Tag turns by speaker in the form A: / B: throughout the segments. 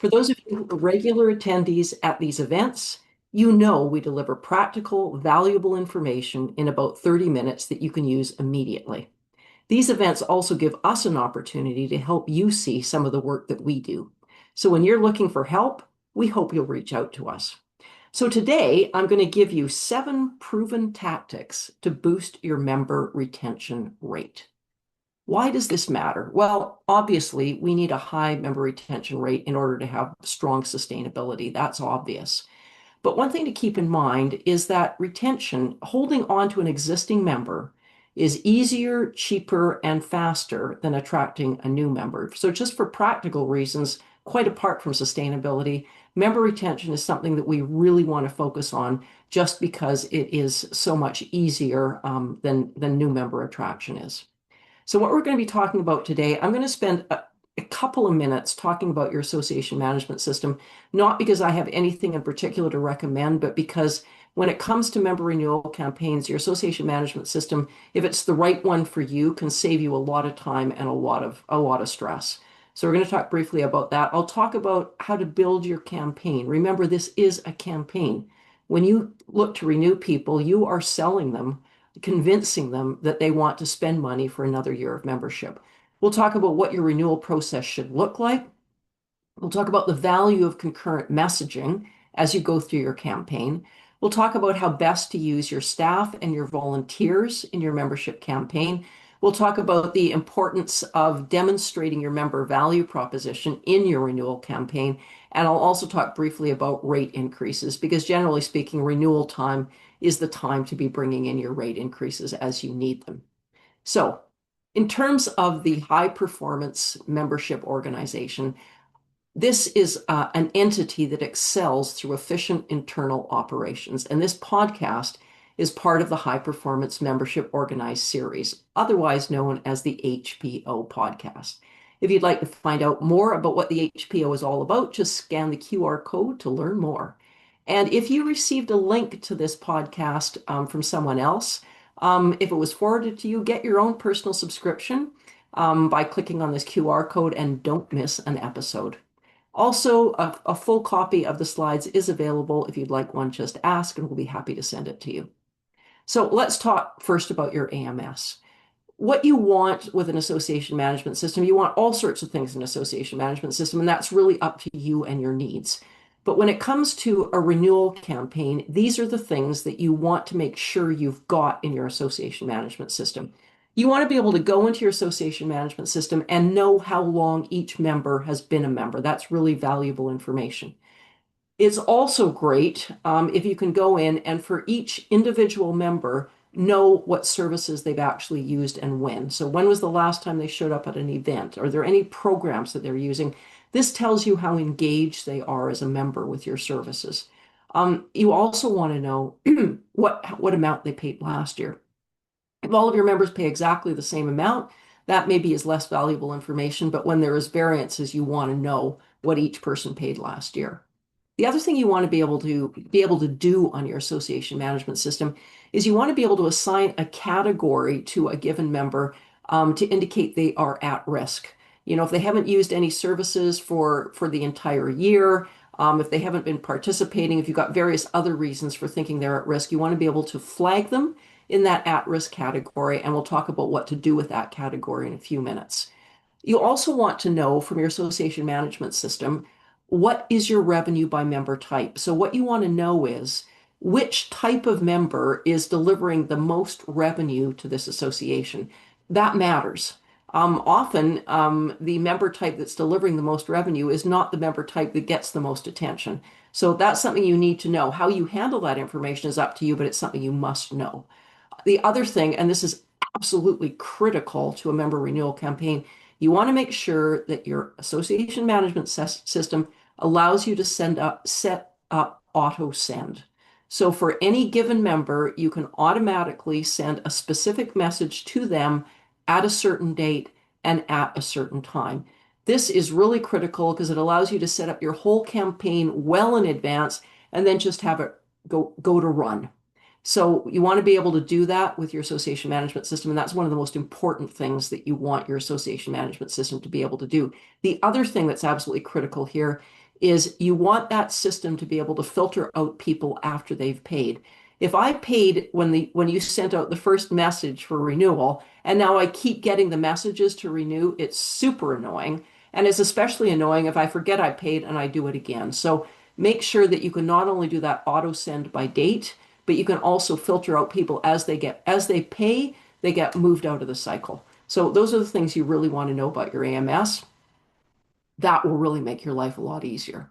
A: For those of you who are regular attendees at these events, you know we deliver practical, valuable information in about 30 minutes that you can use immediately. These events also give us an opportunity to help you see some of the work that we do. So when you're looking for help, we hope you'll reach out to us. So today, I'm going to give you 7 proven tactics to boost your member retention rate. Why does this matter? Well, obviously, we need a high member retention rate in order to have strong sustainability. That's obvious. But one thing to keep in mind is that retention, holding on to an existing member, is easier, cheaper, and faster than attracting a new member. So just for practical reasons, quite apart from sustainability, member retention is something that we really want to focus on just because it is so much easier than new member attraction is. So what we're going to be talking about today, I'm going to spend a couple of minutes talking about your association management system, not because I have anything in particular to recommend, but because when it comes to member renewal campaigns, your association management system, if it's the right one for you, can save you a lot of time and a lot of stress. So we're going to talk briefly about that. I'll talk about how to build your campaign. Remember, this is a campaign. When you look to renew people, you are selling them, convincing them that they want to spend money for another year of membership. We'll talk about what your renewal process should look like. We'll talk about the value of concurrent messaging as you go through your campaign. We'll talk about how best to use your staff and your volunteers in your membership campaign. We'll talk about the importance of demonstrating your member value proposition in your renewal campaign. And I'll also talk briefly about rate increases because generally speaking, renewal time is the time to be bringing in your rate increases as you need them. So in terms of the high performance membership organization, this is an entity that excels through efficient internal operations. And this podcast is part of the High Performance Membership Organized series, otherwise known as the HPO podcast. If you'd like to find out more about what the HPO is all about, just scan the QR code to learn more. And if you received a link to this podcast from someone else, if it was forwarded to you, get your own personal subscription by clicking on this QR code and don't miss an episode. Also, a full copy of the slides is available. If you'd like one, just ask and we'll be happy to send it to you. So let's talk first about your AMS. What you want with an association management system, you want all sorts of things in an association management system, and that's really up to you and your needs. But when it comes to a renewal campaign, these are the things that you want to make sure you've got in your association management system. You want to be able to go into your association management system and know how long each member has been a member. That's really valuable information. It's also great if you can go in and for each individual member, know what services they've actually used and when. So when was the last time they showed up at an event? Are there any programs that they're using? This tells you how engaged they are as a member with your services. You also want to know what amount they paid last year. If all of your members pay exactly the same amount, that maybe is less valuable information, but when there is variances, you want to know what each person paid last year. The other thing you want to be able to do on your association management system is you want to be able to assign a category to a given member to indicate they are at risk. You know, if they haven't used any services for the entire year, if they haven't been participating, if you've got various other reasons for thinking they're at risk, you want to be able to flag them in that at-risk category, and we'll talk about what to do with that category in a few minutes. You also want to know from your association management system, what is your revenue by member type? So what you want to know is which type of member is delivering the most revenue to this association. That matters. Often, the member type that's delivering the most revenue is not the member type that gets the most attention. So that's something you need to know. How you handle that information is up to you, but it's something you must know. The other thing, and this is absolutely critical to a member renewal campaign, you want to make sure that your association management system allows you to set up auto send. So for any given member, you can automatically send a specific message to them at a certain date and at a certain time. This is really critical because it allows you to set up your whole campaign well in advance and then just have it go to run. So you want to be able to do that with your association management system, and that's one of the most important things that you want your association management system to be able to do. The other thing that's absolutely critical here is you want that system to be able to filter out people after they've paid. If I paid when you sent out the first message for renewal, and now I keep getting the messages to renew, it's super annoying. And it's especially annoying if I forget I paid and I do it again. So make sure that you can not only do that auto send by date, but you can also filter out people as they pay, they get moved out of the cycle. So those are the things you really want to know about your AMS. That will really make your life a lot easier.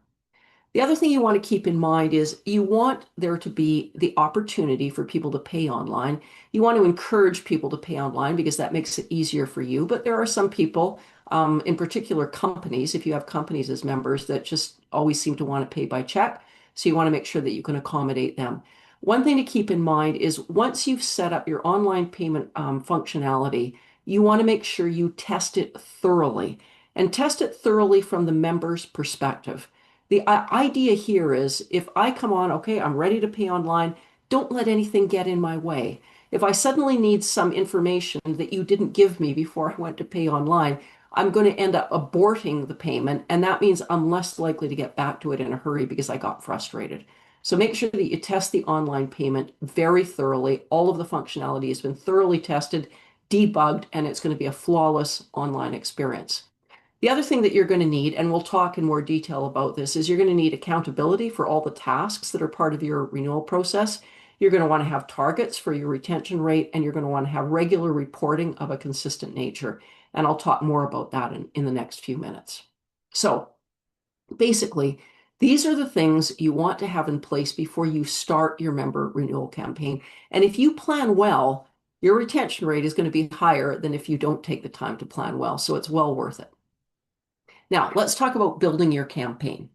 A: The other thing you want to keep in mind is you want there to be the opportunity for people to pay online. You want to encourage people to pay online because that makes it easier for you. But there are some people, in particular companies, if you have companies as members, that just always seem to want to pay by check. So you want to make sure that you can accommodate them. One thing to keep in mind is once you've set up your online payment functionality, you want to make sure you test it thoroughly and test it thoroughly from the member's perspective. The idea here is if I come on, okay, I'm ready to pay online, don't let anything get in my way. If I suddenly need some information that you didn't give me before I went to pay online, I'm going to end up aborting the payment, and that means I'm less likely to get back to it in a hurry because I got frustrated. So make sure that you test the online payment very thoroughly. All of the functionality has been thoroughly tested, debugged, and it's going to be a flawless online experience. The other thing that you're going to need, and we'll talk in more detail about this, is you're going to need accountability for all the tasks that are part of your renewal process. You're going to want to have targets for your retention rate, and you're going to want to have regular reporting of a consistent nature. And I'll talk more about that in the next few minutes. So basically, these are the things you want to have in place before you start your member renewal campaign. And if you plan well, your retention rate is going to be higher than if you don't take the time to plan well. So it's well worth it. Now, let's talk about building your campaign.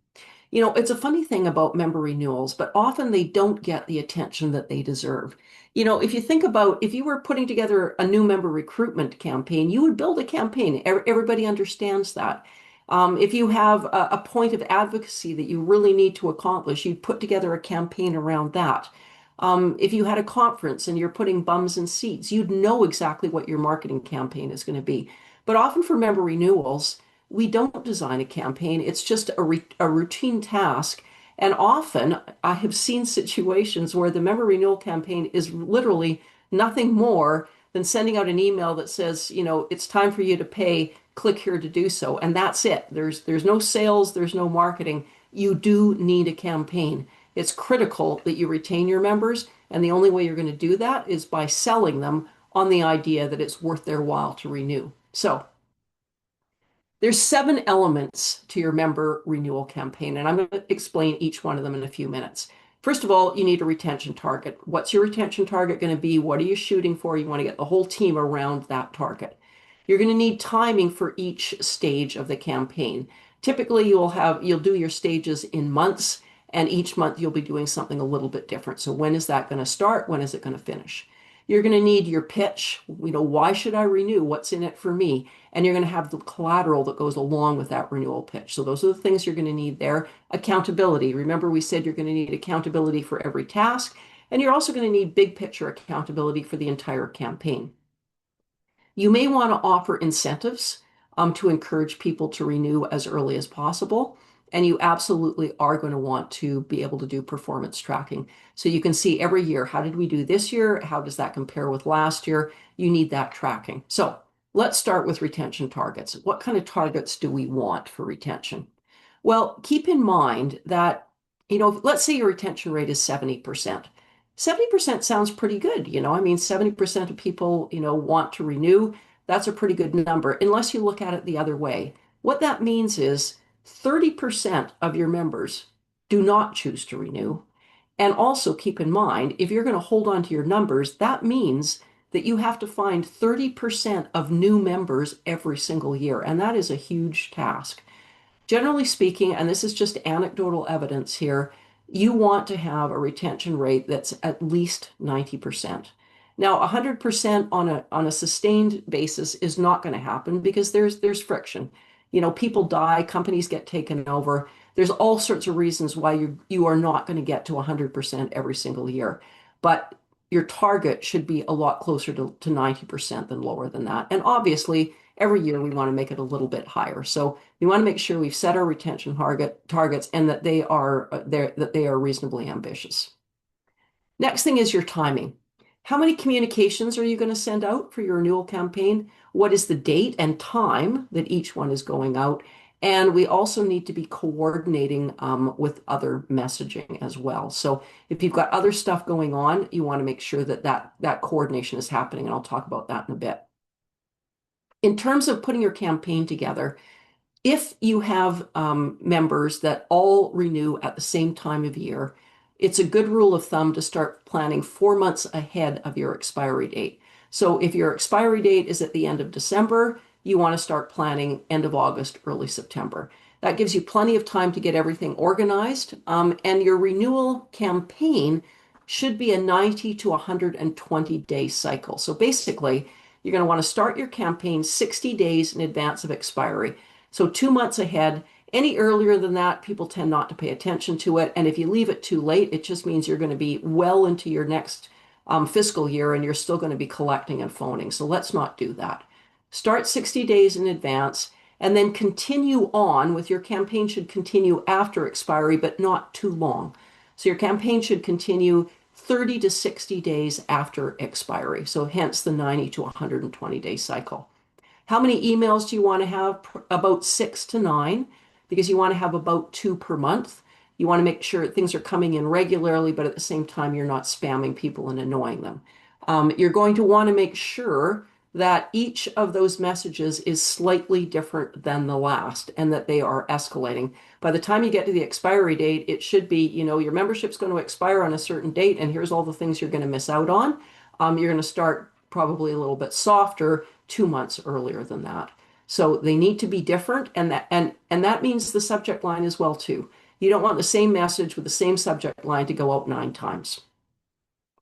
A: You know, it's a funny thing about member renewals, but often they don't get the attention that they deserve. You know, if you think about if you were putting together a new member recruitment campaign, you would build a campaign. Everybody understands that. If you have a point of advocacy that you really need to accomplish, you'd put together a campaign around that. If you had a conference and you're putting bums in seats, you'd know exactly what your marketing campaign is going to be. But often for member renewals, we don't design a campaign. It's just a routine task. And often I have seen situations where the member renewal campaign is literally nothing more than sending out an email that says, you know, it's time for you to pay, click here to do so. And that's it. There's no sales, there's no marketing. You do need a campaign. It's critical that you retain your members. And the only way you're going to do that is by selling them on the idea that it's worth their while to renew. So there's 7 elements to your member renewal campaign, and I'm going to explain each one of them in a few minutes. First of all, you need a retention target. What's your retention target going to be? What are you shooting for? You want to get the whole team around that target. You're going to need timing for each stage of the campaign. Typically, you'll do your stages in months, and each month you'll be doing something a little bit different. So when is that going to start? When is it going to finish? You're going to need your pitch. You know, why should I renew? What's in it for me? And you're going to have the collateral that goes along with that renewal pitch. So those are the things you're going to need there. Accountability. Remember, we said you're going to need accountability for every task, and you're also going to need big picture accountability for the entire campaign. You may want to offer incentives to encourage people to renew as early as possible. And you absolutely are going to want to be able to do performance tracking. So you can see every year, how did we do this year? How does that compare with last year? You need that tracking. So let's start with retention targets. What kind of targets do we want for retention? Well, keep in mind that, you know, let's say your retention rate is 70%. 70% sounds pretty good. You know, I mean, 70% of people, you know, want to renew. That's a pretty good number, unless you look at it the other way. What that means is 30% of your members do not choose to renew. And also keep in mind, if you're going to hold on to your numbers, that means that you have to find 30% of new members every single year. And that is a huge task. Generally speaking, and this is just anecdotal evidence here, you want to have a retention rate that's at least 90%. Now, 100% on a sustained basis is not going to happen because there's friction. You know, people die, companies get taken over. There's all sorts of reasons why you are not going to get to 100% every single year. But your target should be a lot closer to 90% than lower than that. And obviously, every year we want to make it a little bit higher. So we want to make sure we've set our retention targets and that they are reasonably ambitious. Next thing is your timing. How many communications are you going to send out for your renewal campaign? What is the date and time that each one is going out? And we also need to be coordinating with other messaging as well. So if you've got other stuff going on, you want to make sure that coordination is happening. And I'll talk about that in a bit. In terms of putting your campaign together, if you have members that all renew at the same time of year, it's a good rule of thumb to start planning 4 months ahead of your expiry date. So if your expiry date is at the end of December, you want to start planning end of August, early September. That gives you plenty of time to get everything organized. And your renewal campaign should be a 90 to 120 day cycle. So basically, you're going to want to start your campaign 60 days in advance of expiry. So 2 months ahead. Any earlier than that, people tend not to pay attention to it. And if you leave it too late, it just means you're going to be well into your next fiscal year and you're still going to be collecting and phoning. So let's not do that. Start 60 days in advance and then continue on with your campaign should continue after expiry, but not too long. So your campaign should continue 30 to 60 days after expiry. So hence the 90 to 120 day cycle. How many emails do you want to have? About 6 to 9, because you want to have about 2 per month. You want to make sure things are coming in regularly, but at the same time, you're not spamming people and annoying them. You're going to want to make sure that each of those messages is slightly different than the last and that they are escalating. By the time you get to the expiry date, it should be, your membership's going to expire on a certain date, and here's all the things you're going to miss out on. You're going to start probably a little bit softer 2 months earlier than that. So they need to be different, and that means the subject line as well too. You don't want the same message with the same subject line to go out 9 times.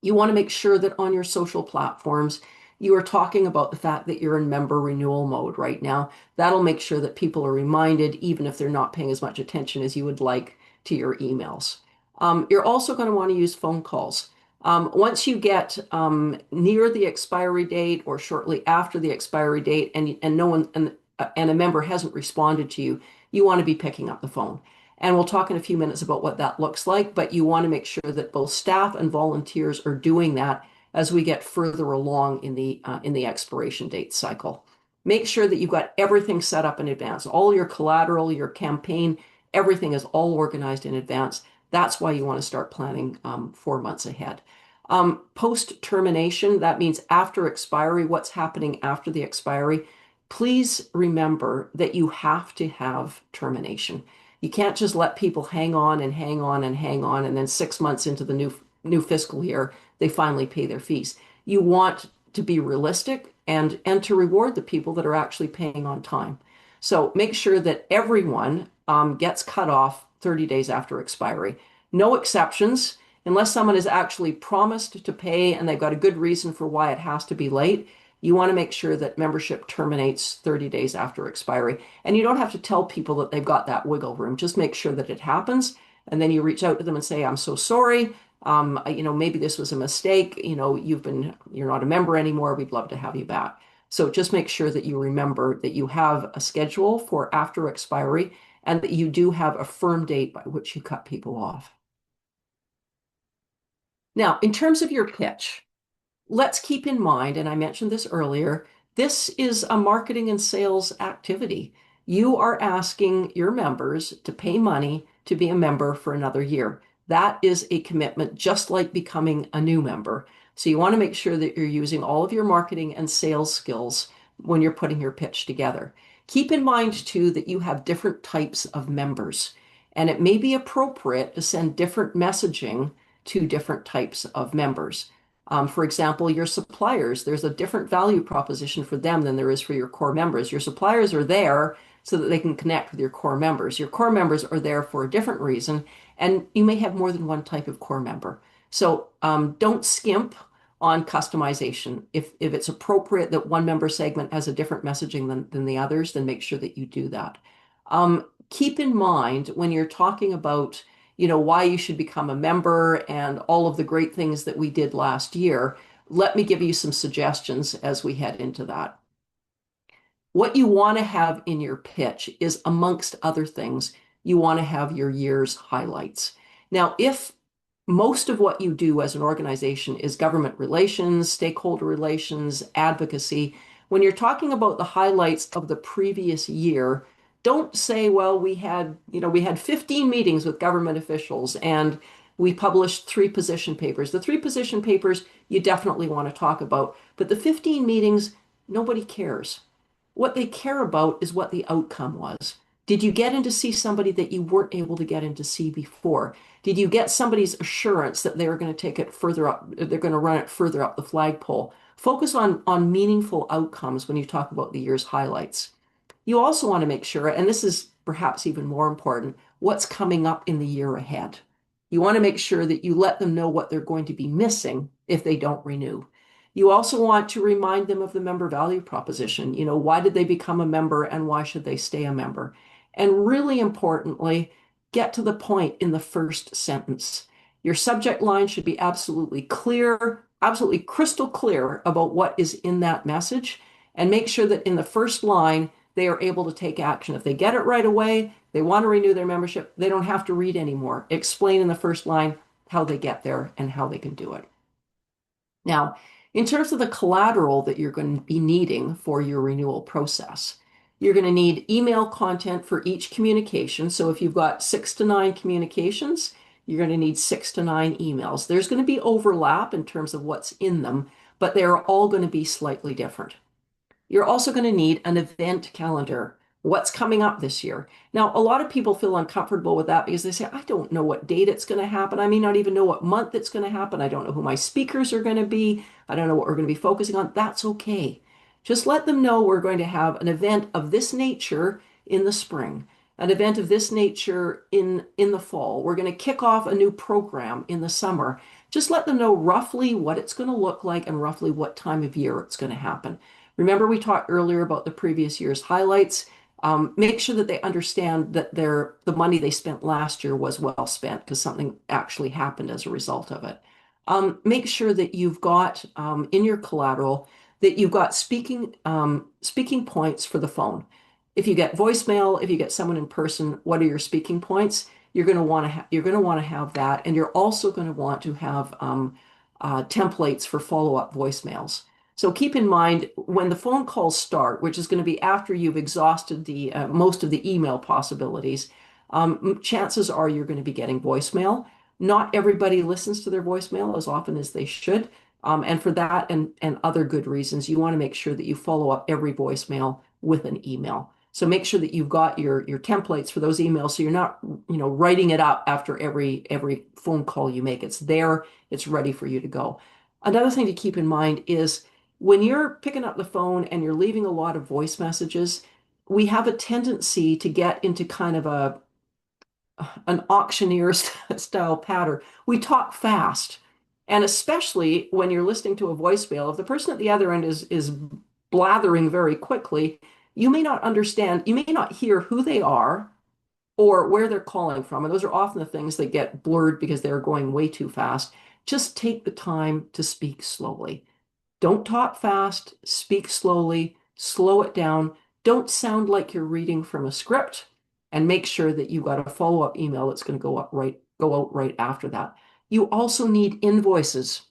A: You want to make sure that on your social platforms, you are talking about the fact that you're in member renewal mode right now. That'll make sure that people are reminded, even if they're not paying as much attention as you would like to your emails. You're also going to want to use phone calls. Once you get near the expiry date or shortly after the expiry date, and no one and a member hasn't responded to you, you want to be picking up the phone. And we'll talk in a few minutes about what that looks like, but you want to make sure that both staff and volunteers are doing that as we get further along in the expiration date cycle. Make sure that you've got everything set up in advance. All your collateral, your campaign, everything is all organized in advance. That's why you want to start planning 4 months ahead. Post termination, that means after expiry, what's happening after the expiry. Please remember that you have to have termination. You can't just let people hang on and hang on and hang on, and then 6 months into the new fiscal year, they finally pay their fees. You want to be realistic and to reward the people that are actually paying on time. So make sure that everyone gets cut off 30 days after expiry. No exceptions. Unless someone is actually promised to pay and they've got a good reason for why it has to be late, you want to make sure that membership terminates 30 days after expiry. And you don't have to tell people that they've got that wiggle room. Just make sure that it happens. And then you reach out to them and say, I'm so sorry. Maybe this was a mistake. You're not a member anymore. We'd love to have you back. So just make sure that you remember that you have a schedule for after expiry and that you do have a firm date by which you cut people off. Now, in terms of your pitch, let's keep in mind, and I mentioned this earlier, this is a marketing and sales activity. You are asking your members to pay money to be a member for another year. That is a commitment, just like becoming a new member. So you want to make sure that you're using all of your marketing and sales skills when you're putting your pitch together. Keep in mind, too, that you have different types of members, and it may be appropriate to send different messaging to different types of members. For example, your suppliers, there's a different value proposition for them than there is for your core members. Your suppliers are there so that they can connect with your core members. Your core members are there for a different reason, and you may have more than one type of core member. So don't skimp on customization. If it's appropriate that one member segment has a different messaging than the others, then make sure that you do that. Keep in mind when you're talking about why you should become a member and all of the great things that we did last year, let me give you some suggestions as we head into that. What you want to have in your pitch is, amongst other things, you want to have your year's highlights. Now, if most of what you do as an organization is government relations, stakeholder relations, advocacy, when you're talking about the highlights of the previous year, don't say, well, we had 15 meetings with government officials and we published 3 position papers. The 3 position papers you definitely want to talk about, but the 15 meetings, nobody cares. What they care about is what the outcome was. Did you get in to see somebody that you weren't able to get in to see before? Did you get somebody's assurance that they're going to take it further up, they're going to run it further up the flagpole? Focus on meaningful outcomes when you talk about the year's highlights. You also want to make sure, and this is perhaps even more important, what's coming up in the year ahead. You want to make sure that you let them know what they're going to be missing if they don't renew. You also want to remind them of the member value proposition. Why did they become a member and why should they stay a member? And really importantly, get to the point in the first sentence. Your subject line should be absolutely clear, absolutely crystal clear about what is in that message, and make sure that in the first line, they are able to take action. If they get it right away, they want to renew their membership, they don't have to read anymore. Explain in the first line how they get there and how they can do it. Now, in terms of the collateral that you're going to be needing for your renewal process, you're going to need email content for each communication. So if you've got 6 to 9 communications, you're going to need 6 to 9 emails. There's going to be overlap in terms of what's in them, but they're all going to be slightly different. You're also going to need an event calendar. What's coming up this year? Now, a lot of people feel uncomfortable with that because they say, I don't know what date it's going to happen. I may not even know what month it's going to happen. I don't know who my speakers are going to be. I don't know what we're going to be focusing on. That's okay. Just let them know we're going to have an event of this nature in the spring, an event of this nature in the fall. We're going to kick off a new program in the summer. Just let them know roughly what it's going to look like and roughly what time of year it's going to happen. Remember, we talked earlier about the previous year's highlights. Make sure that they understand that the money they spent last year was well spent because something actually happened as a result of it. Make sure that you've got in your collateral that you've got speaking points for the phone. If you get voicemail, if you get someone in person, what are your speaking points? You're going to want to have that, and you're also going to want to have templates for follow-up voicemails. So keep in mind when the phone calls start, which is going to be after you've exhausted the most of the email possibilities, chances are you're going to be getting voicemail. Not everybody listens to their voicemail as often as they should. And for that and other good reasons, you want to make sure that you follow up every voicemail with an email. So make sure that you've got your templates for those emails so you're not, writing it up after every phone call you make. It's there, it's ready for you to go. Another thing to keep in mind is when you're picking up the phone and you're leaving a lot of voice messages, we have a tendency to get into kind of an auctioneer style pattern. We talk fast. And especially when you're listening to a voicemail, if the person at the other end is blathering very quickly, you may not understand, you may not hear who they are or where they're calling from. And those are often the things that get blurred because they're going way too fast. Just take the time to speak slowly. Don't talk fast, speak slowly, slow it down. Don't sound like you're reading from a script, and make sure that you've got a follow-up email that's going to go out right after that. You also need invoices,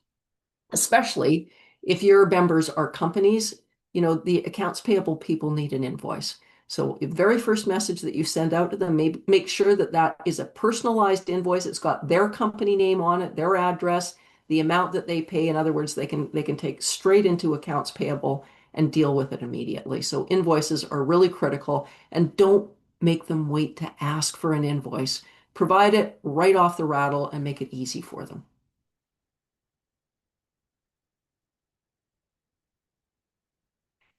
A: especially if your members are companies. The accounts payable people need an invoice. So the very first message that you send out to them, make sure that that is a personalized invoice. It's got their company name on it, their address, the amount that they pay. In other words, they can take straight into accounts payable and deal with it immediately. So invoices are really critical, and don't make them wait to ask for an invoice. Provide it right off the rattle and make it easy for them.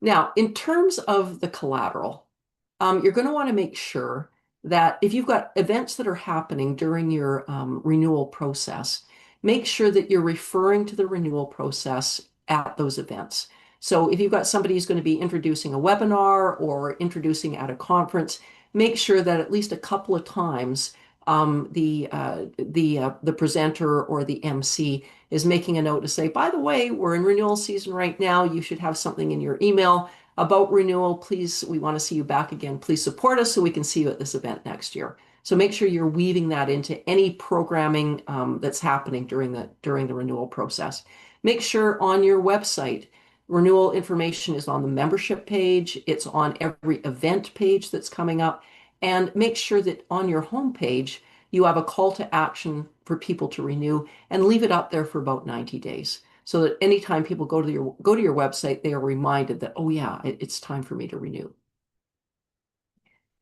A: Now, in terms of the collateral, you're going to want to make sure that if you've got events that are happening during your renewal process, make sure that you're referring to the renewal process at those events. So if you've got somebody who's going to be introducing a webinar or introducing at a conference, make sure that at least a couple of times the presenter or the MC is making a note to say, by the way, we're in renewal season right now. You should have something in your email about renewal, please, we want to see you back again. Please support us so we can see you at this event next year. So make sure you're weaving that into any programming that's happening during the renewal process. Make sure on your website, renewal information is on the membership page. It's on every event page that's coming up. And make sure that on your homepage, you have a call to action for people to renew and leave it up there for about 90 days. So that anytime people go to your website, they are reminded that, oh yeah, it's time for me to renew.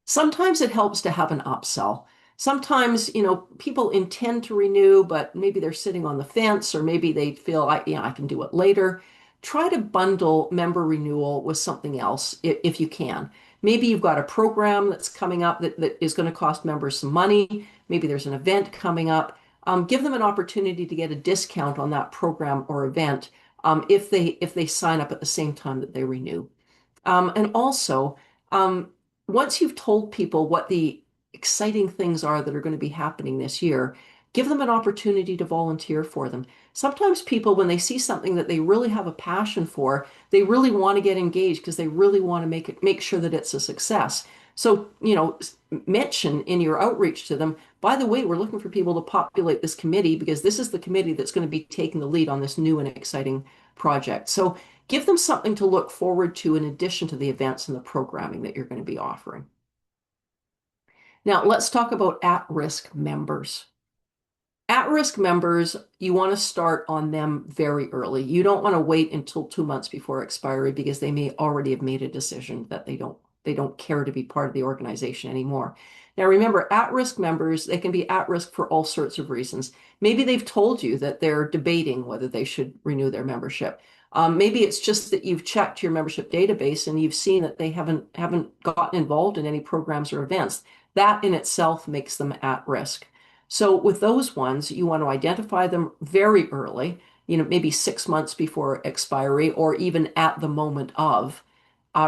A: Sometimes it helps to have an upsell. Sometimes, people intend to renew, but maybe they're sitting on the fence, or maybe they feel, I can do it later. Try to bundle member renewal with something else if you can. Maybe you've got a program that's coming up that is going to cost members some money. Maybe there's an event coming up. Give them an opportunity to get a discount on that program or event if they sign up at the same time that they renew. And also, um, once you've told people what the exciting things are that are going to be happening this year, give them an opportunity to volunteer for them. Sometimes people, when they see something that they really have a passion for, they really want to get engaged because they really want to make sure that it's a success. So, mention in your outreach to them, by the way, we're looking for people to populate this committee because this is the committee that's going to be taking the lead on this new and exciting project. So give them something to look forward to in addition to the events and the programming that you're going to be offering. Now, let's talk about at-risk members. At-risk members, you want to start on them very early. You don't want to wait until 2 months before expiry because they may already have made a decision that they don't care to be part of the organization anymore. Now, remember, at-risk members, they can be at risk for all sorts of reasons. Maybe they've told you that they're debating whether they should renew their membership. Maybe it's just that you've checked your membership database and you've seen that they haven't gotten involved in any programs or events. That in itself makes them at risk. So with those ones, you want to identify them very early, maybe 6 months before expiry or even at the moment of.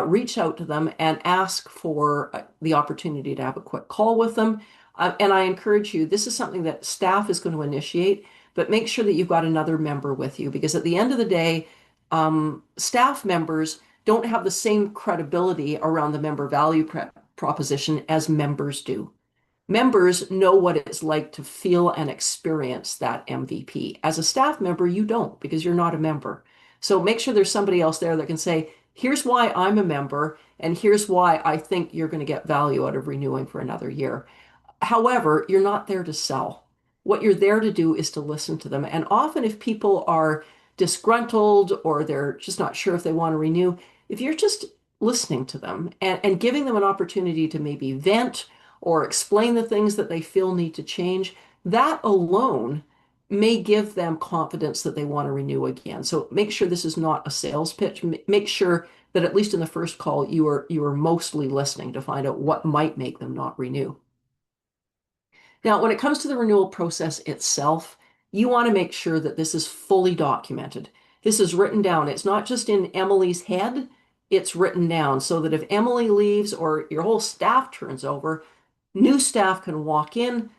A: Reach out to them and ask for the opportunity to have a quick call with them. And I encourage you, this is something that staff is going to initiate, but make sure that you've got another member with you because at the end of the day, staff members don't have the same credibility around the member value proposition as members do. Members know what it's like to feel and experience that MVP. As a staff member, you don't because you're not a member. So make sure there's somebody else there that can say, here's why I'm a member, and here's why I think you're going to get value out of renewing for another year. However, you're not there to sell. What you're there to do is to listen to them. And often, if people are disgruntled or they're just not sure if they want to renew, if you're just listening to them and giving them an opportunity to maybe vent or explain the things that they feel need to change, that alone may give them confidence that they want to renew again. So make sure this is not a sales pitch. Make sure that at least in the first call, you are mostly listening to find out what might make them not renew. Now, when it comes to the renewal process itself, you want to make sure that this is fully documented. This is written down. It's not just in Emily's head, it's written down so that if Emily leaves or your whole staff turns over, new staff can walk in,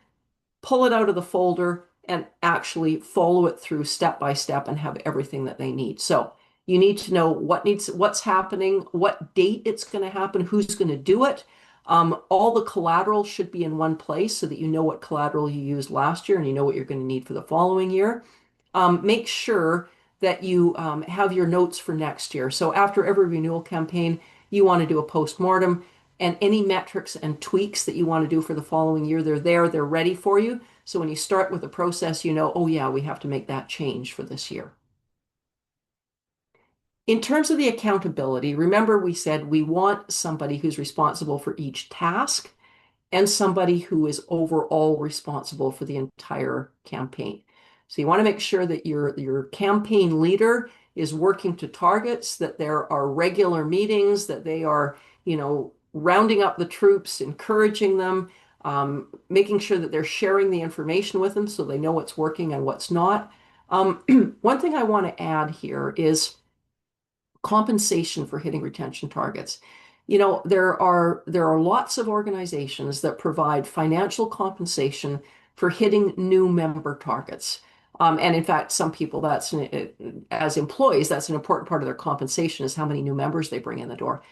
A: pull it out of the folder, and actually follow it through step by step and have everything that they need. So you need to know what's happening, what date it's going to happen, who's going to do it. All the collateral should be in one place so that you know what collateral you used last year and you know what you're going to need for the following year. Make sure that you have your notes for next year. So after every renewal campaign, you want to do a postmortem, and any metrics and tweaks that you want to do for the following year, they're ready for you. So when you start with the process, you know, oh yeah, we have to make that change for this year. In terms of the accountability, remember we said we want somebody who's responsible for each task and somebody who is overall responsible for the entire campaign. So you want to make sure that your campaign leader is working to targets, that there are regular meetings, that they are, rounding up the troops, encouraging them, making sure that they're sharing the information with them so they know what's working and what's not. One thing I want to add here is compensation for hitting retention targets. There are lots of organizations that provide financial compensation for hitting new member targets. And in fact, some people, as employees, that's an important part of their compensation is how many new members they bring in the door.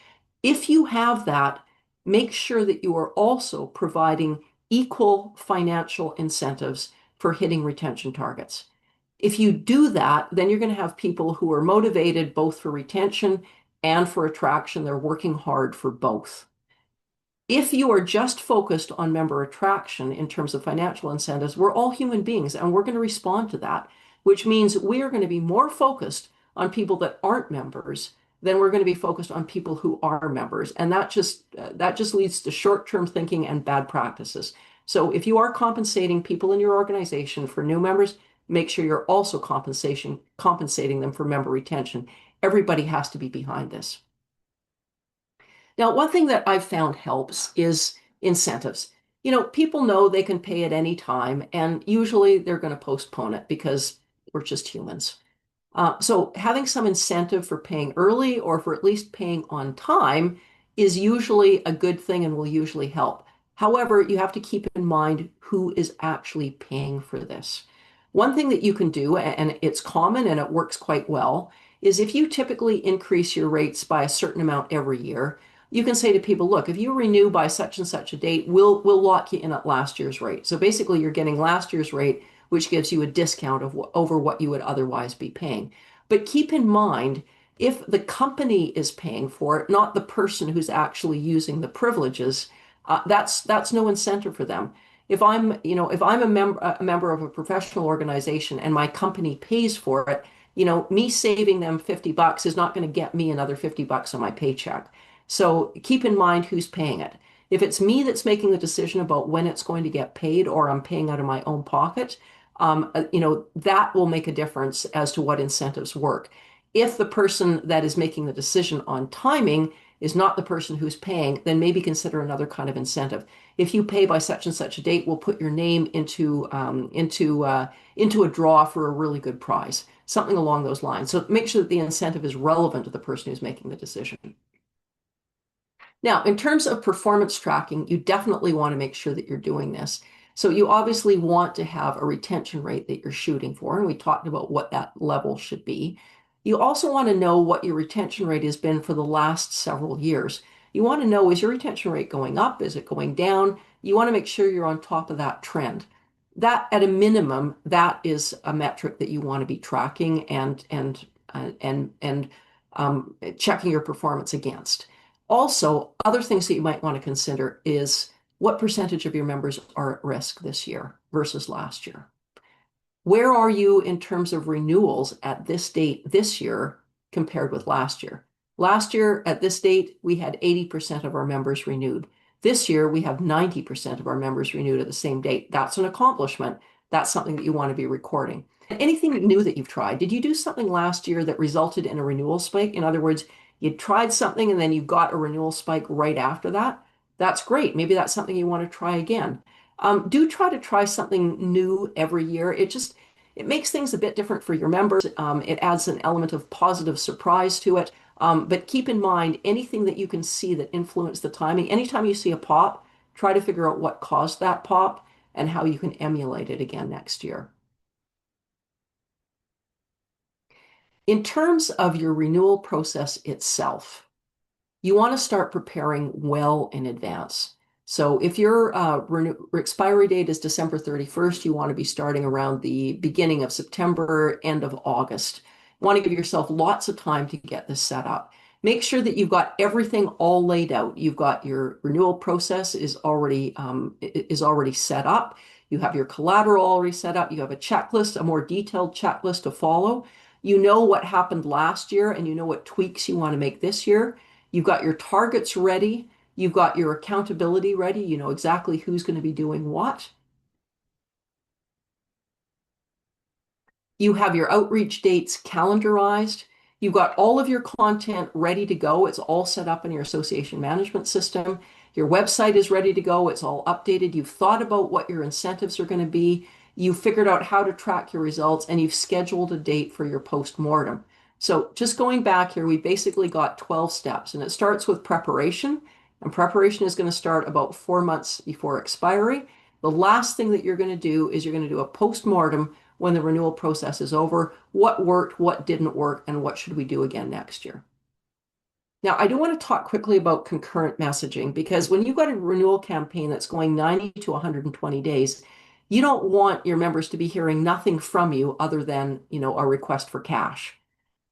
A: If you have that, make sure that you are also providing equal financial incentives for hitting retention targets. If you do that, then you're going to have people who are motivated both for retention and for attraction. They're working hard for both. If you are just focused on member attraction in terms of financial incentives, we're all human beings and we're going to respond to that, which means we are going to be more focused on people that aren't members than we're going to be focused on people who are members. And that just leads to short-term thinking and bad practices. So if you are compensating people in your organization for new members, make sure you're also compensating them for member retention. Everybody has to be behind this. Now, one thing that I've found helps is incentives. People know they can pay at any time, and usually they're going to postpone it because we're just humans. So having some incentive for paying early or for at least paying on time is usually a good thing and will usually help. However, you have to keep in mind who is actually paying for this. One thing that you can do, and it's common and it works quite well, is if you typically increase your rates by a certain amount every year, you can say to people, look, if you renew by such and such a date, we'll lock you in at last year's rate. So basically you're getting last year's rate, which gives you a discount over what you would otherwise be paying. But keep in mind, if the company is paying for it, not the person who's actually using the privileges, that's no incentive for them. If I'm a member of a professional organization and my company pays for it, me saving them $50 is not going to get me another $50 on my paycheck. So keep in mind who's paying it. If it's me that's making the decision about when it's going to get paid or I'm paying out of my own pocket, that will make a difference as to what incentives work. If the person that is making the decision on timing is not the person who's paying, then maybe consider another kind of incentive. If you pay by such and such a date, we'll put your name into a draw for a really good prize, something along those lines. So make sure that the incentive is relevant to the person who's making the decision. Now, in terms of performance tracking, you definitely want to make sure that you're doing this. So you obviously want to have a retention rate that you're shooting for, and we talked about what that level should be. You also want to know what your retention rate has been for the last several years. You want to know, is your retention rate going up? Is it going down? You want to make sure you're on top of that trend. That, at a minimum, that is a metric that you want to be tracking and checking your performance against. Also, other things that you might want to consider is what percentage of your members are at risk this year versus last year? Where are you in terms of renewals at this date this year compared with last year? Last year at this date, we had 80% of our members renewed. This year, we have 90% of our members renewed at the same date. That's an accomplishment. That's something that you want to be recording. And anything new that you've tried, did you do something last year that resulted in a renewal spike? In other words, you tried something and then you got a renewal spike right after that. That's great. Maybe that's something you want to try again. Do try to try something new every year. It makes things a bit different for your members. It adds an element of positive surprise to it. But keep in mind anything that you can see that influenced the timing. Anytime you see a pop, try to figure out what caused that pop and how you can emulate it again next year. In terms of your renewal process itself, you want to start preparing well in advance. So if your expiry date is December 31st, you want to be starting around the beginning of September, end of August. You want to give yourself lots of time to get this set up. Make sure that you've got everything all laid out. You've got your renewal process is already set up. You have your collateral already set up. You have a checklist, a more detailed checklist to follow. You know what happened last year and you know what tweaks you want to make this year. You've got your targets ready. You've got your accountability ready. You know exactly who's going to be doing what. You have your outreach dates calendarized. You've got all of your content ready to go. It's all set up in your association management system. Your website is ready to go. It's all updated. You've thought about what your incentives are going to be. You've figured out how to track your results, and you've scheduled a date for your post-mortem. So just going back here, we basically got 12 steps, and it starts with preparation. And preparation is going to start about 4 months before expiry. The last thing that you're going to do is you're going to do a post-mortem when the renewal process is over, what worked, what didn't work, and what should we do again next year. Now, I do want to talk quickly about concurrent messaging because when you've got a renewal campaign that's going 90 to 120 days, you don't want your members to be hearing nothing from you other than, a request for cash.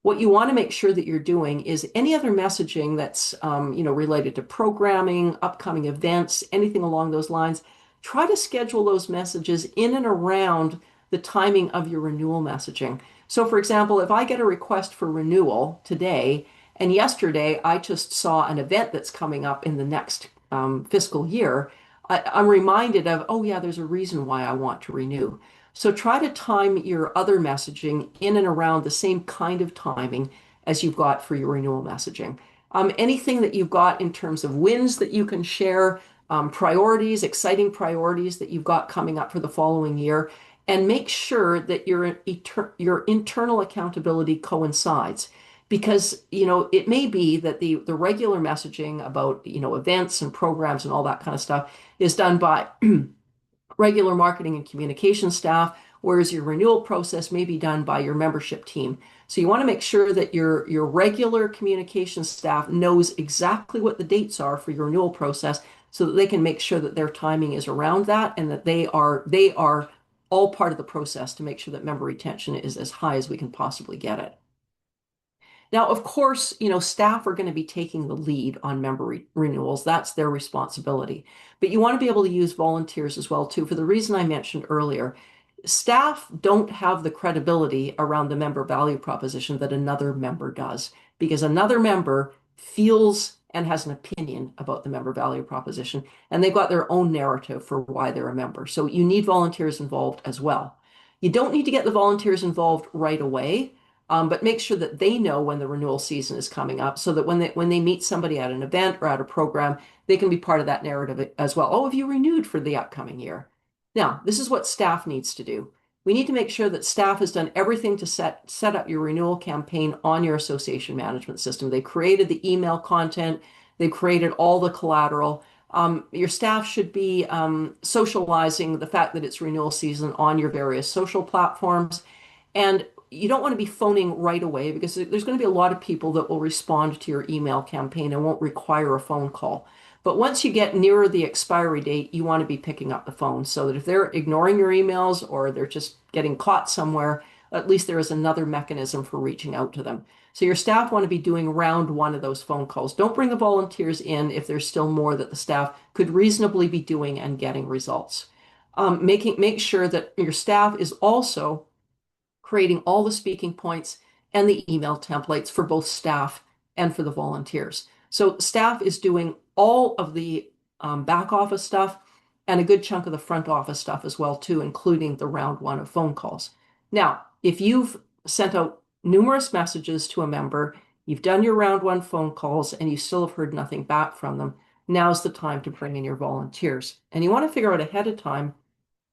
A: What you want to make sure that you're doing is any other messaging that's, related to programming, upcoming events, anything along those lines. Try to schedule those messages in and around the timing of your renewal messaging. So, for example, if I get a request for renewal today, and yesterday I just saw an event that's coming up in the next fiscal year, I'm reminded of, oh, yeah, there's a reason why I want to renew. So try to time your other messaging in and around the same kind of timing as you've got for your renewal messaging. Anything that you've got in terms of wins that you can share, priorities, exciting priorities that you've got coming up for the following year, and make sure that your internal accountability coincides. Because, it may be that the regular messaging about, events and programs and all that kind of stuff is done by regular marketing and communication staff, whereas your renewal process may be done by your membership team. So you want to make sure that your regular communication staff knows exactly what the dates are for your renewal process so that they can make sure that their timing is around that and that they are all part of the process to make sure that member retention is as high as we can possibly get it. Now, of course, staff are going to be taking the lead on member renewals. That's their responsibility. But you want to be able to use volunteers as well, too, for the reason I mentioned earlier. Staff don't have the credibility around the member value proposition that another member does, because another member feels and has an opinion about the member value proposition, and they've got their own narrative for why they're a member. So you need volunteers involved as well. You don't need to get the volunteers involved right away. But make sure that they know when the renewal season is coming up so that when they meet somebody at an event or at a program, they can be part of that narrative as well. Oh, have you renewed for the upcoming year? Now, this is what staff needs to do. We need to make sure that staff has done everything to set up your renewal campaign on your association management system. They created the email content. They've created all the collateral. Your staff should be socializing the fact that it's renewal season on your various social platforms. And you don't want to be phoning right away because there's going to be a lot of people that will respond to your email campaign and won't require a phone call. But once you get nearer the expiry date, you want to be picking up the phone so that if they're ignoring your emails or they're just getting caught somewhere, at least there is another mechanism for reaching out to them. So your staff want to be doing round one of those phone calls. Don't bring the volunteers in if there's still more that the staff could reasonably be doing and getting results. Make sure that your staff is also creating all the speaking points and the email templates for both staff and for the volunteers. So staff is doing all of the back office stuff and a good chunk of the front office stuff as well, too, including the round one of phone calls. Now, if you've sent out numerous messages to a member, you've done your round one phone calls, and you still have heard nothing back from them, now's the time to bring in your volunteers. And you want to figure out ahead of time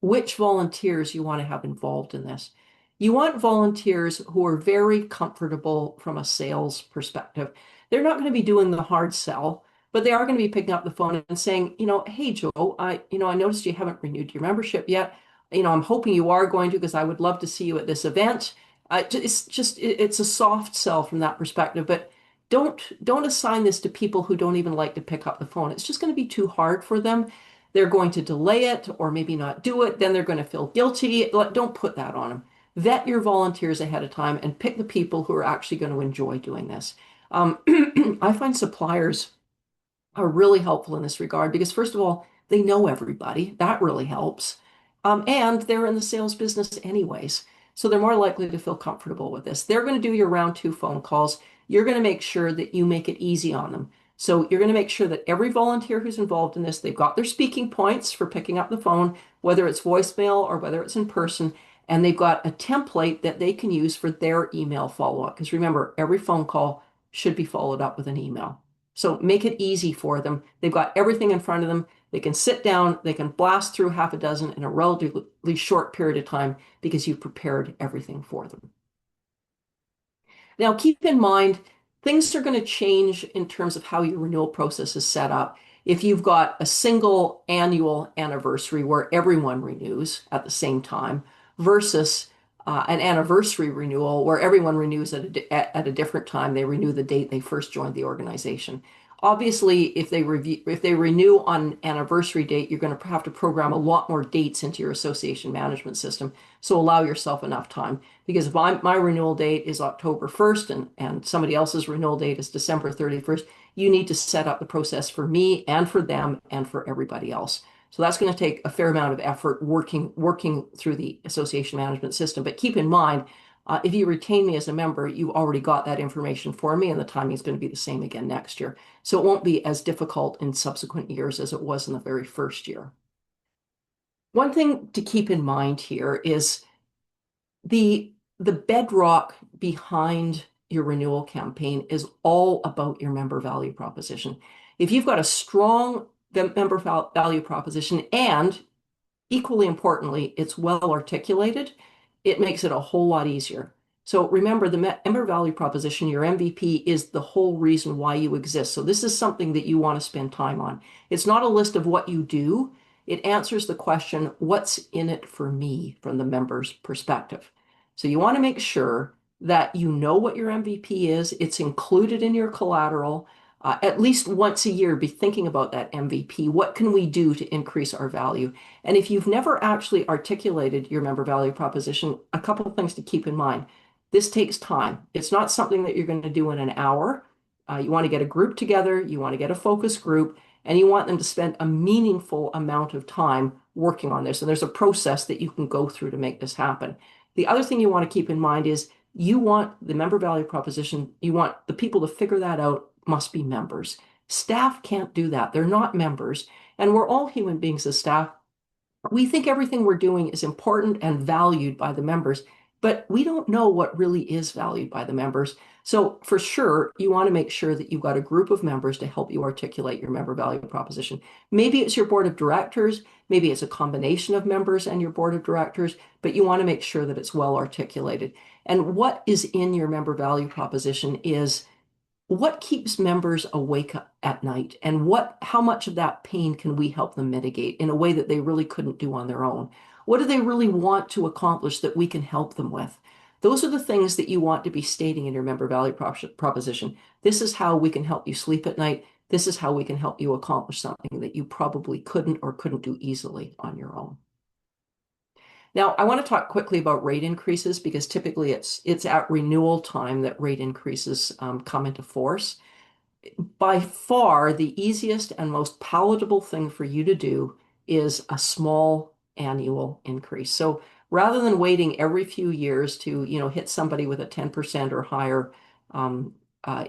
A: which volunteers you want to have involved in this. You want volunteers who are very comfortable from a sales perspective. They're not going to be doing the hard sell, but they are going to be picking up the phone and saying, hey, Joe, I noticed you haven't renewed your membership yet. I'm hoping you are going to because I would love to see you at this event. It's a soft sell from that perspective, but don't assign this to people who don't even like to pick up the phone. It's just going to be too hard for them. They're going to delay it or maybe not do it. Then they're going to feel guilty. Don't put that on them. Vet your volunteers ahead of time and pick the people who are actually going to enjoy doing this. I find suppliers are really helpful in this regard because, first of all, they know everybody. That really helps. And they're in the sales business anyways. So they're more likely to feel comfortable with this. They're going to do your round two phone calls. You're going to make sure that you make it easy on them. So you're going to make sure that every volunteer who's involved in this, they've got their speaking points for picking up the phone, whether it's voicemail or whether it's in person, and they've got a template that they can use for their email follow-up. Because remember, every phone call should be followed up with an email. So make it easy for them. They've got everything in front of them. They can sit down, they can blast through half a dozen in a relatively short period of time because you've prepared everything for them. Now, keep in mind, things are going to change in terms of how your renewal process is set up. If you've got a single annual anniversary where everyone renews at the same time versus an anniversary renewal where everyone renews at a different time. They renew the date they first joined the organization. Obviously, if they renew on anniversary date, you're going to have to program a lot more dates into your association management system. So allow yourself enough time. Because if my renewal date is October 1st and somebody else's renewal date is December 31st, you need to set up the process for me and for them and for everybody else. So that's going to take a fair amount of effort working through the association management system. But keep in mind, if you retain me as a member, you already got that information for me, and the timing is going to be the same again next year. So it won't be as difficult in subsequent years as it was in the very first year. One thing to keep in mind here is the bedrock behind your renewal campaign is all about your member value proposition. If you've got a strong member value proposition and equally importantly, it's well articulated, it makes it a whole lot easier. So remember, the member value proposition, your MVP, is the whole reason why you exist. So this is something that you want to spend time on. It's not a list of what you do. It answers the question, what's in it for me from the member's perspective? So you want to make sure that you know what your MVP is. It's included in your collateral. At least once a year, be thinking about that MVP. What can we do to increase our value? And if you've never actually articulated your member value proposition, a couple of things to keep in mind. This takes time. It's not something that you're going to do in an hour. You want to get a group together, you want to get a focus group, and you want them to spend a meaningful amount of time working on this. And there's a process that you can go through to make this happen. The other thing you want to keep in mind is you want the member value proposition, you want the people to figure that out must be members. Staff can't do that. They're not members. And we're all human beings as staff. We think everything we're doing is important and valued by the members, but we don't know what really is valued by the members. So for sure, you want to make sure that you've got a group of members to help you articulate your member value proposition. Maybe it's your board of directors, maybe it's a combination of members and your board of directors, but you want to make sure that it's well articulated. And what is in your member value proposition is what keeps members awake at night, and how much of that pain can we help them mitigate in a way that they really couldn't do on their own? What do they really want to accomplish that we can help them with? Those are the things that you want to be stating in your member value proposition. This is how we can help you sleep at night. This is how we can help you accomplish something that you probably couldn't do easily on your own. Now, I want to talk quickly about rate increases because typically it's at renewal time that rate increases come into force. By far, the easiest and most palatable thing for you to do is a small annual increase. So rather than waiting every few years to, hit somebody with a 10% or higher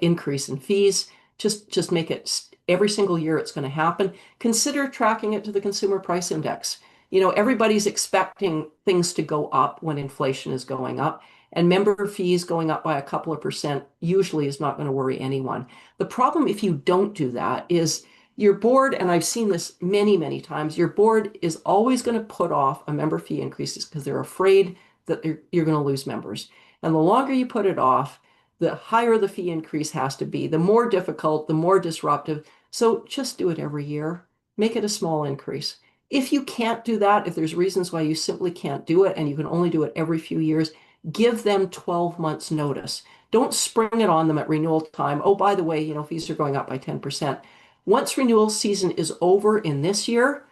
A: increase in fees, just make it every single year it's going to happen. Consider tracking it to the Consumer Price Index. Everybody's expecting things to go up when inflation is going up, and member fees going up by a couple of percent usually is not going to worry anyone. The problem if you don't do that is your board, and I've seen this many, many times, your board is always going to put off a member fee increases because they're afraid that you're going to lose members. And the longer you put it off, the higher the fee increase has to be, the more difficult, the more disruptive. So just do it every year. Make it a small increase. If you can't do that, if there's reasons why you simply can't do it and you can only do it every few years, give them 12 months notice. Don't spring it on them at renewal time. Oh, by the way, fees are going up by 10%. Once renewal season is over in this year,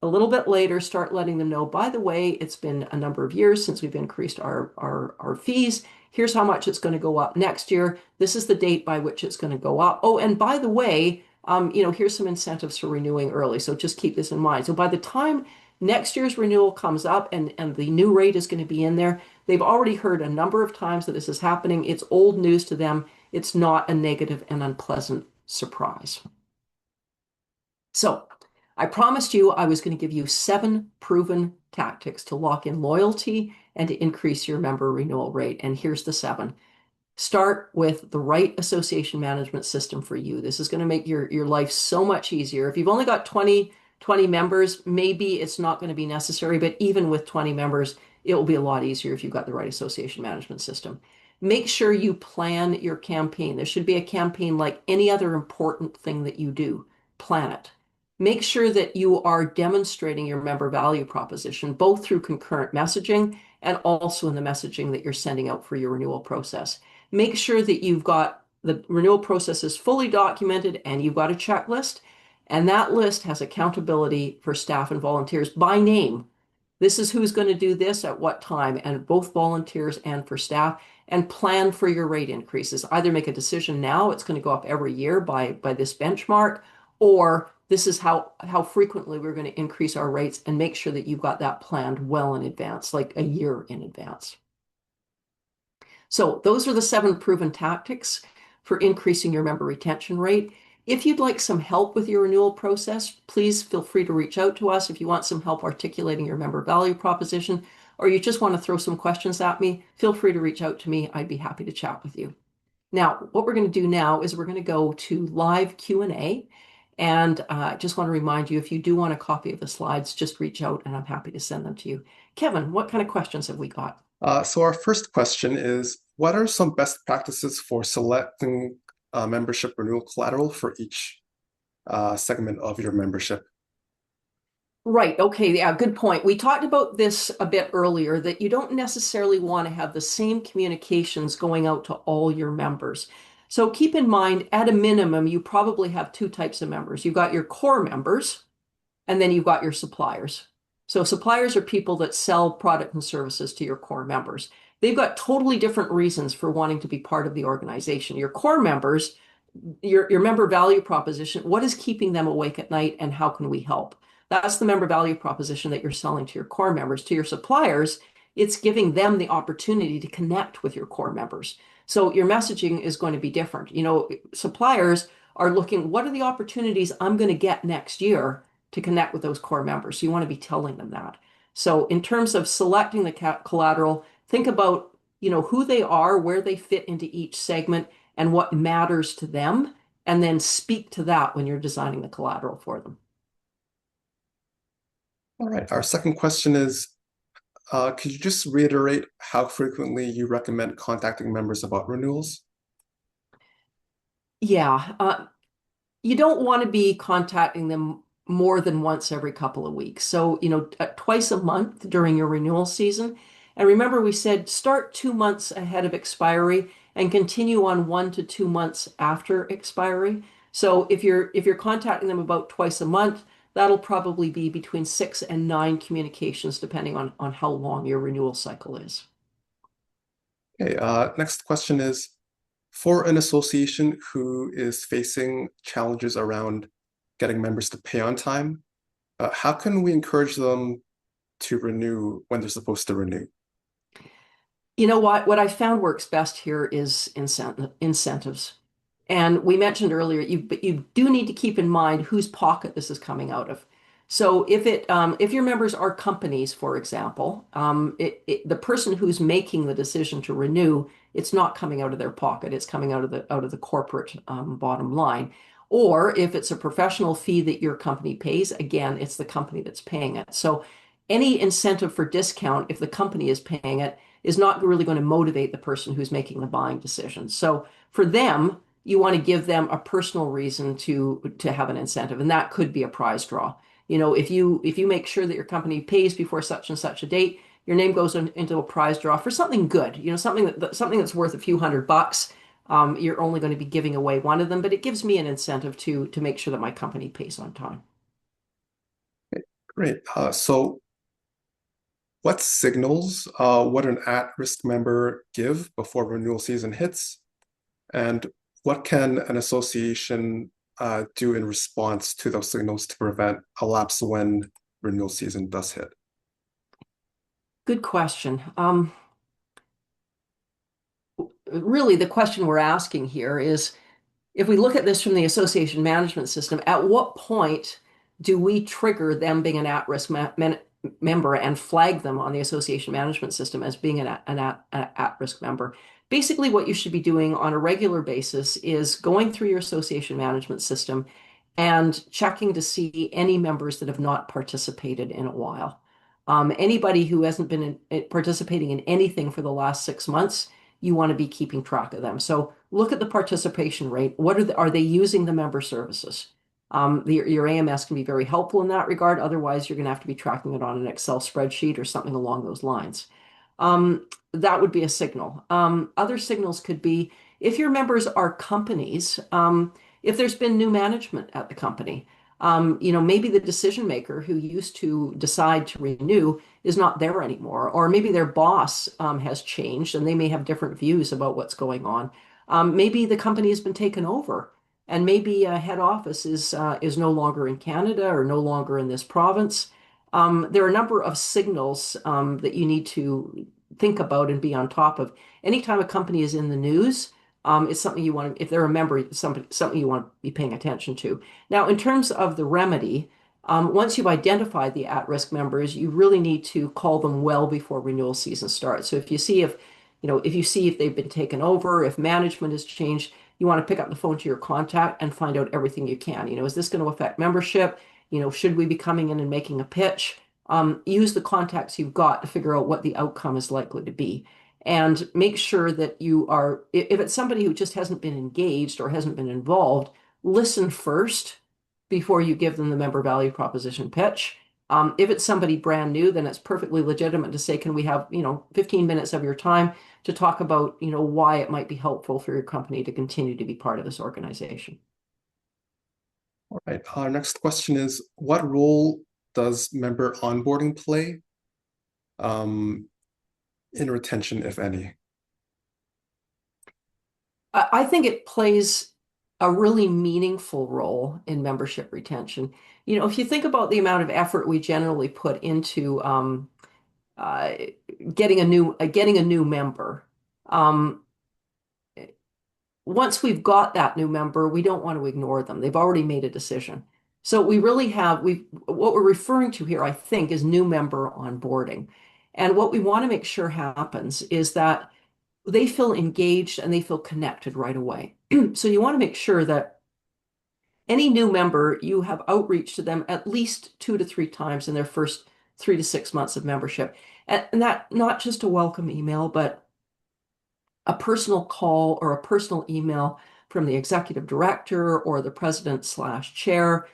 A: a little bit later, start letting them know, by the way, it's been a number of years since we've increased our fees. Here's how much it's going to go up next year. This is the date by which it's going to go up. Oh, and by the way, here's some incentives for renewing early. So just keep this in mind. So by the time next year's renewal comes up and the new rate is going to be in there, they've already heard a number of times that this is happening. It's old news to them. It's not a negative and unpleasant surprise. So I promised you I was going to give you 7 proven tactics to lock in loyalty and to increase your member renewal rate. And here's the 7. Start with the right association management system for you. This is going to make your life so much easier. If you've only got 20 members, maybe it's not going to be necessary, but even with 20 members, it will be a lot easier if you've got the right association management system. Make sure you plan your campaign. There should be a campaign like any other important thing that you do. Plan it. Make sure that you are demonstrating your member value proposition, both through concurrent messaging and also in the messaging that you're sending out for your renewal process. Make sure that you've got the renewal process is fully documented and you've got a checklist, and that list has accountability for staff and volunteers by name. This is who's going to do this at what time, and both volunteers and for staff, and plan for your rate increases. Either make a decision now, it's going to go up every year by this benchmark, or this is how frequently we're going to increase our rates, and make sure that you've got that planned well in advance, like a year in advance. So those are the 7 proven tactics for increasing your member retention rate. If you'd like some help with your renewal process, please feel free to reach out to us. If you want some help articulating your member value proposition, or you just want to throw some questions at me, feel free to reach out to me. I'd be happy to chat with you. Now, what we're going to do now is we're going to go to live Q&A. And I just want to remind you, if you do want a copy of the slides, just reach out and I'm happy to send them to you. Kevin, what kind of questions have we got?
B: So our first question is, what are some best practices for selecting membership renewal collateral for each segment of your membership?
A: Right. Okay. Yeah, good point. We talked about this a bit earlier, that you don't necessarily want to have the same communications going out to all your members. So keep in mind, at a minimum, you probably have 2 types of members. You've got your core members, and then you've got your suppliers. So suppliers are people that sell product and services to your core members. They've got totally different reasons for wanting to be part of the organization. Your core members, your member value proposition, what is keeping them awake at night and how can we help? That's the member value proposition that you're selling to your core members. To your suppliers, it's giving them the opportunity to connect with your core members. So your messaging is going to be different. Suppliers are looking, what are the opportunities I'm going to get next year to connect with those core members? So you want to be telling them that. So in terms of selecting the collateral, think about, who they are, where they fit into each segment, and what matters to them, and then speak to that when you're designing the collateral for them.
B: All right. Our second question is, could you just reiterate how frequently you recommend contacting members about renewals?
A: Yeah, you don't want to be contacting them more than once every couple of weeks. So, twice a month during your renewal season. And remember, we said start 2 months ahead of expiry and continue on 1 to 2 months after expiry. So if you're contacting them about twice a month, that'll probably be between 6 and 9 communications, depending on how long your renewal cycle is.
B: Okay. Next question is, for an association who is facing challenges around getting members to pay on time, how can we encourage them to renew when they're supposed to renew?
A: You know what I found works best here is incentives. And we mentioned earlier, but you do need to keep in mind whose pocket this is coming out of. So if your members are companies, for example, the person who's making the decision to renew, it's not coming out of their pocket. It's coming out of the corporate bottom line. Or if it's a professional fee that your company pays, again, it's the company that's paying it. So any incentive for discount, if the company is paying it, is not really going to motivate the person who's making the buying decision. So for them, you want to give them a personal reason to have an incentive, and that could be a prize draw. If you make sure that your company pays before such and such a date, your name goes into a prize draw for something good. Something that's worth a few $100. You're only going to be giving away one of them, but it gives me an incentive to make sure that my company pays on time.
B: Okay, great. So what signals would an at-risk member give before renewal season hits? And what can an association do in response to those signals to prevent a lapse when renewal season does hit?
A: Good question. Really, the question we're asking here is, if we look at this from the association management system, at what point do we trigger them being an at-risk member and flag them on the association management system as being an at-risk member? Basically, what you should be doing on a regular basis is going through your association management system and checking to see any members that have not participated in a while. Anybody who hasn't been participating in anything for the last 6 months, you want to be keeping track of them. So look at the participation rate. Are they using the member services? Your AMS can be very helpful in that regard. Otherwise, you're going to have to be tracking it on an Excel spreadsheet or something along those lines. That would be a signal. Other signals could be if your members are companies, if there's been new management at the company. Maybe the decision maker who used to decide to renew is not there anymore, or maybe their boss has changed and they may have different views about what's going on. Maybe the company has been taken over, and maybe head office is no longer in Canada or no longer in this province. There are a number of signals that you need to think about and be on top of. Anytime a company is in the news, it's something you want to, if they're a member, something you want to be paying attention to. Now, in terms of the remedy, once you've identified the at-risk members, you really need to call them well before renewal season starts. So if you see if they've been taken over, if management has changed, you want to pick up the phone to your contact and find out everything you can. Is this going to affect membership? Should we be coming in and making a pitch? Use the contacts you've got to figure out what the outcome is likely to be. And make sure that if it's somebody who just hasn't been engaged or hasn't been involved, listen first before you give them the member value proposition pitch. If it's somebody brand new, then it's perfectly legitimate to say, can we have, 15 minutes of your time to talk about, why it might be helpful for your company to continue to be part of this organization.
B: All right. Our next question is, what role does member onboarding play in retention, if any?
A: I think it plays a really meaningful role in membership retention. If you think about the amount of effort we generally put into uh, getting a new member, um, once we've got that new member, we don't want to ignore them. They've already made a decision. So we really have what we're referring to here, I think, is new member onboarding. And what we want to make sure happens is that they feel engaged and they feel connected right away. So you want to make sure that any new member, you have outreach to them at least 2 to 3 times in their first 3 to 6 months of membership. And that not just a welcome email, but a personal call or a personal email from the executive director or the president/chair.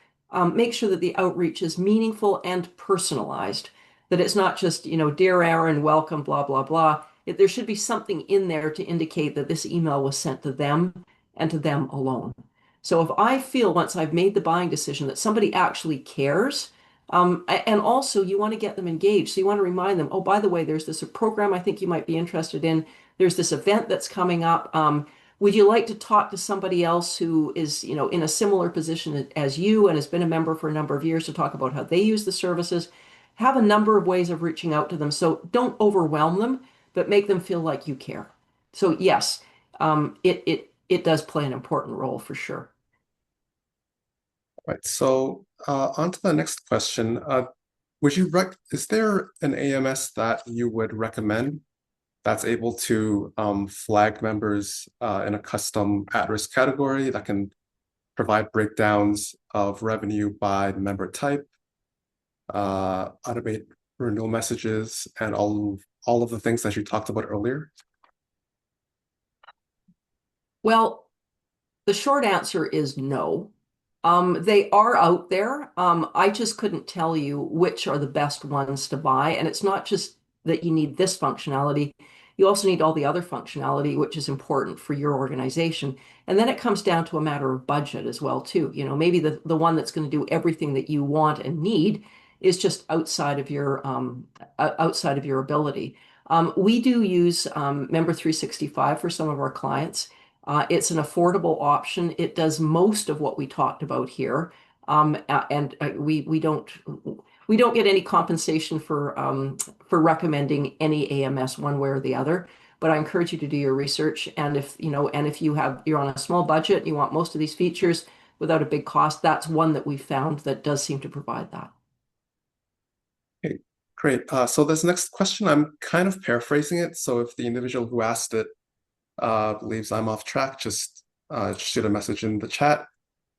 A: Make sure that the outreach is meaningful and personalized, that it's not just, dear Erin, welcome, blah, blah, blah. There should be something in there to indicate that this email was sent to them and to them alone. So if I feel once I've made the buying decision that somebody actually cares, and also you want to get them engaged. So you want to remind them, oh, by the way, there's this program I think you might be interested in. There's this event that's coming up. Would you like to talk to somebody else who is, in a similar position as you and has been a member for a number of years to talk about how they use the services? Have a number of ways of reaching out to them. So don't overwhelm them, but make them feel like you care. So yes, it does play an important role for sure.
B: Right. So on to the next question. Is there an AMS that you would recommend that's able to flag members in a custom at-risk category that can provide breakdowns of revenue by member type, automate renewal messages, and all of the things that you talked about earlier?
A: Well, the short answer is no. They are out there. I just couldn't tell you which are the best ones to buy. And it's not just that you need this functionality. You also need all the other functionality, which is important for your organization. And then it comes down to a matter of budget as well, too. Maybe the one that's going to do everything that you want and need is just outside of your ability. We do use Member 365 for some of our clients. It's an affordable option. It does most of what we talked about here, and we don't get any compensation for recommending any AMS one way or the other. But I encourage you to do your research, and if you're on a small budget, and you want most of these features without a big cost, that's one that we found that does seem to provide that.
B: Okay, great. So this next question, I'm kind of paraphrasing it. So if the individual who asked it believes I'm off track, just shoot a message in the chat.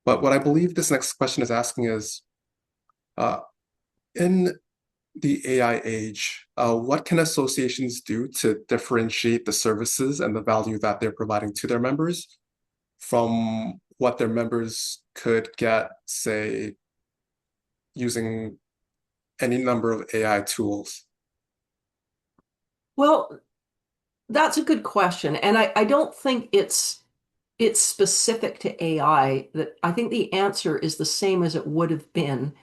B: But what I believe this next question is asking is, in the AI age, what can associations do to differentiate the services and the value that they're providing to their members from what their members could get, say, using any number of AI tools?
A: Well, that's a good question. And I don't think it's specific to AI. That I think the answer is the same as it would have been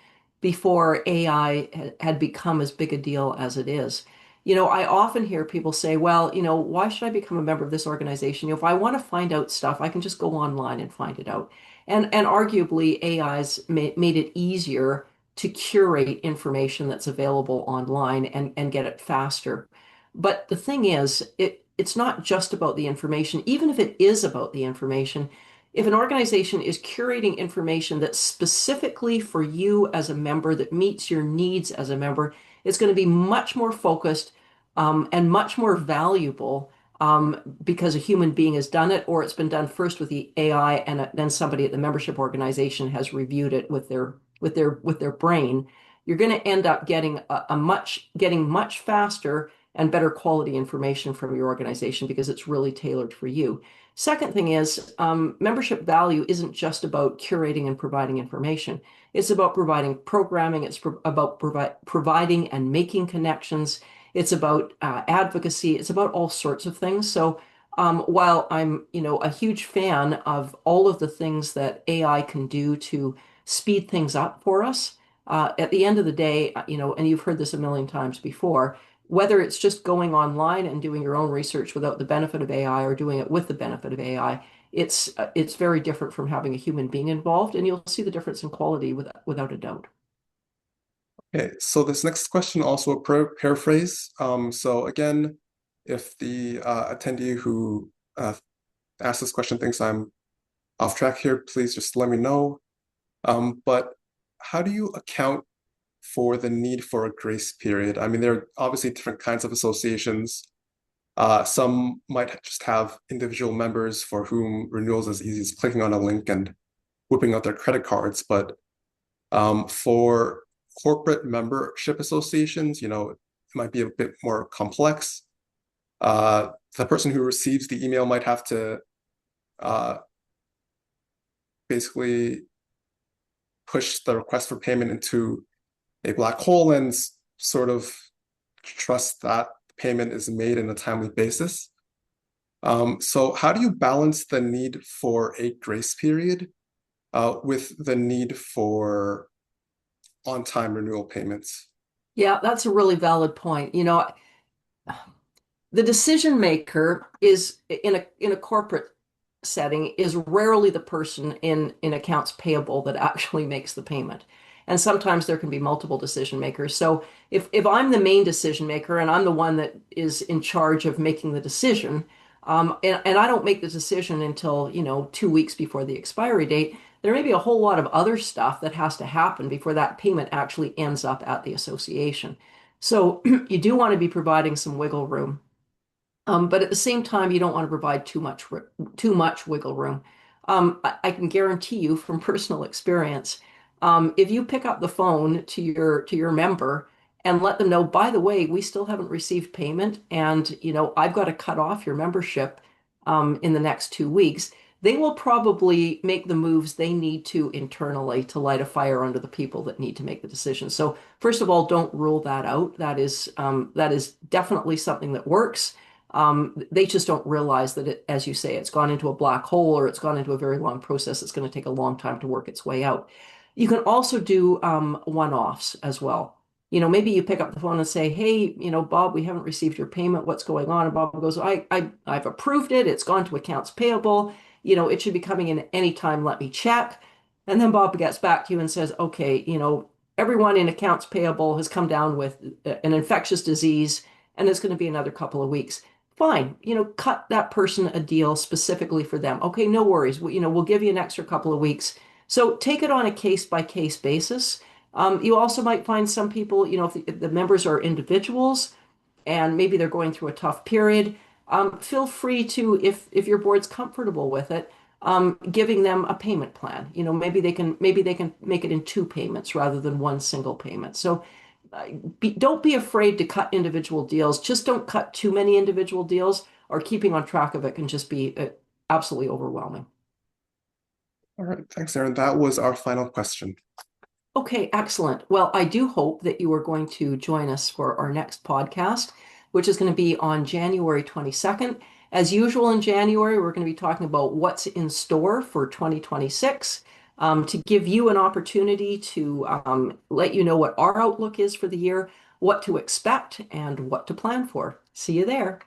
A: before AI had become as big a deal as it is. I often hear people say, well, why should I become a member of this organization? If I want to find out stuff, I can just go online and find it out. And arguably, AI's made it easier to curate information that's available online and get it faster. But the thing is, it's not just about the information. Even if it is about the information, if an organization is curating information that's specifically for you as a member, that meets your needs as a member, it's going to be much more focused and much more valuable because a human being has done it, or it's been done first with the AI, and then somebody at the membership organization has reviewed it with their brain. You're going to end up getting much faster and better quality information from your organization because it's really tailored for you. Second thing is, membership value isn't just about curating and providing information. It's about providing programming. It's about providing and making connections. It's about advocacy. It's about all sorts of things. So while I'm, a huge fan of all of the things that AI can do to speed things up for us, at the end of the day, and you've heard this a million times before, whether it's just going online and doing your own research without the benefit of AI or doing it with the benefit of AI, it's very different from having a human being involved, and you'll see the difference in quality without a doubt.
B: Okay, so this next question also a paraphrase. So again, if the attendee who asked this question thinks I'm off track here, please just let me know. But how do you account for the need for a grace period? I mean, there are obviously different kinds of associations. Some might just have individual members for whom renewals is easy as clicking on a link and whipping out their credit cards. But for corporate membership associations, it might be a bit more complex. The person who receives the email might have to uh, basically push the request for payment into a black hole and sort of trust that payment is made in a timely basis. So how do you balance the need for a grace period with the need for on-time renewal payments?
A: Yeah, that's a really valid point. The decision maker is in a corporate setting is rarely the person in accounts payable that actually makes the payment. And sometimes there can be multiple decision makers. So if I'm the main decision maker and I'm the one that is in charge of making the decision, and I don't make the decision until, 2 weeks before the expiry date, there may be a whole lot of other stuff that has to happen before that payment actually ends up at the association. So you do want to be providing some wiggle room. But at the same time, you don't want to provide too much wiggle room. I can guarantee you from personal experience, if you pick up the phone to your member and let them know, by the way, we still haven't received payment, and I've got to cut off your membership in the next 2 weeks, they will probably make the moves they need to internally to light a fire under the people that need to make the decision. So first of all, don't rule that out. That is definitely something that works. They just don't realize that as you say, it's gone into a black hole or it's gone into a very long process. It's going to take a long time to work its way out. You can also do one-offs as well. Maybe you pick up the phone and say, "Hey, Bob, we haven't received your payment. What's going on?" And Bob goes, I've approved it. It's gone to accounts payable. It should be coming in anytime. Let me check." And then Bob gets back to you and says, "Okay, everyone in accounts payable has come down with an infectious disease, and it's going to be another couple of weeks." Fine, cut that person a deal specifically for them. Okay, no worries. We'll give you an extra couple of weeks. So take it on a case by case basis. You also might find some people, if the members are individuals and maybe they're going through a tough period, feel free to, if your board's comfortable with it, giving them a payment plan. Maybe they can make it in two payments rather than one single payment. So don't be afraid to cut individual deals. Just don't cut too many individual deals, or keeping on track of it can just be absolutely overwhelming.
B: All right, thanks, Erin. That was our final question.
A: Okay, excellent. Well, I do hope that you are going to join us for our next podcast, which is going to be on January 22nd. As usual in January, we're going to be talking about what's in store for 2026, to give you an opportunity to let you know what our outlook is for the year, what to expect, and what to plan for. See you there.